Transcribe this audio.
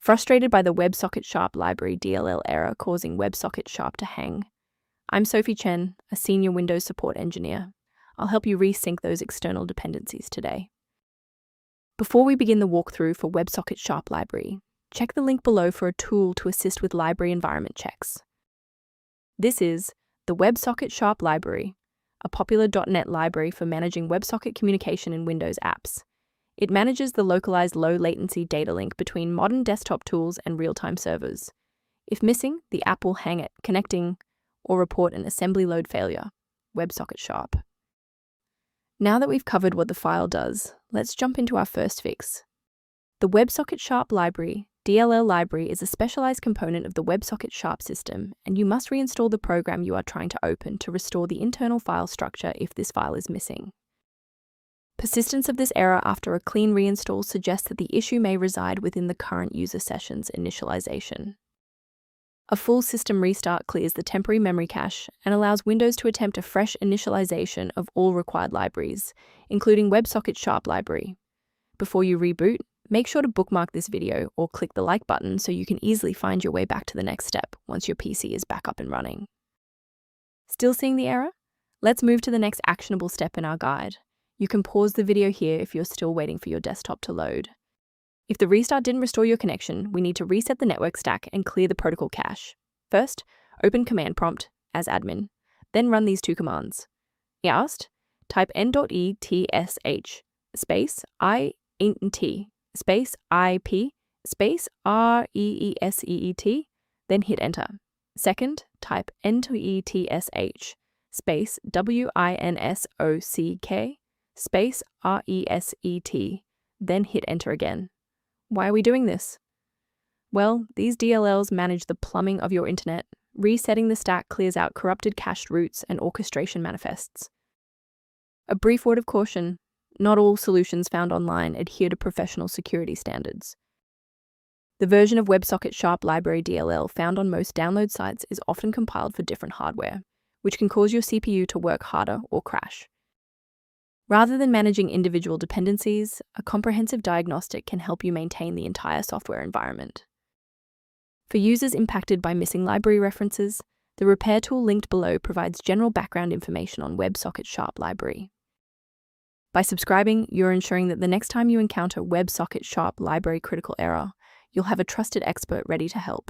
Frustrated by the WebSocket-sharp Library DLL error causing WebSocket-sharp to hang? I'm Sophie Chen, a senior Windows support engineer. I'll help you resync those external dependencies today. Before we begin the walkthrough for WebSocket-sharp Library, check the link below for a tool to assist with library environment checks. This is the WebSocket-sharp Library, a popular .NET library for managing WebSocket communication in Windows apps. It manages the localized low-latency data link between modern desktop tools and real-time servers. If missing, the app will hang it, connecting, or report an assembly load failure. WebSocket-sharp. Now that we've covered what the file does, let's jump into our first fix. The WebSocket-sharp Library DLL library is a specialized component of the WebSocket-sharp system, and you must reinstall the program you are trying to open to restore the internal file structure if this file is missing. Persistence of this error after a clean reinstall suggests that the issue may reside within the current user session's initialization. A full system restart clears the temporary memory cache and allows Windows to attempt a fresh initialization of all required libraries, including WebSocket-sharp Library. Before you reboot, make sure to bookmark this video or click the like button so you can easily find your way back to the next step once your PC is back up and running. Still seeing the error? Let's move to the next actionable step in our guide. You can pause the video here if you're still waiting for your desktop to load. If the restart didn't restore your connection, we need to reset the network stack and clear the protocol cache. First, open Command Prompt as admin, then run these two commands. East, type n.etsh space INT space IP space REESEET, then hit enter. Second, type n.etsh space WINSOCK space RESET, then hit enter again. Why are we doing this? Well, these DLLs manage the plumbing of your internet. Resetting the stack clears out corrupted cached routes and orchestration manifests. A brief word of caution: not all solutions found online adhere to professional security standards. The version of WebSocket-sharp Library DLL found on most download sites is often compiled for different hardware, which can cause your CPU to work harder or crash. Rather than managing individual dependencies, a comprehensive diagnostic can help you maintain the entire software environment. For users impacted by missing library references, the repair tool linked below provides general background information on WebSocket-sharp Library. By subscribing, you're ensuring that the next time you encounter WebSocket-sharp Library critical error, you'll have a trusted expert ready to help.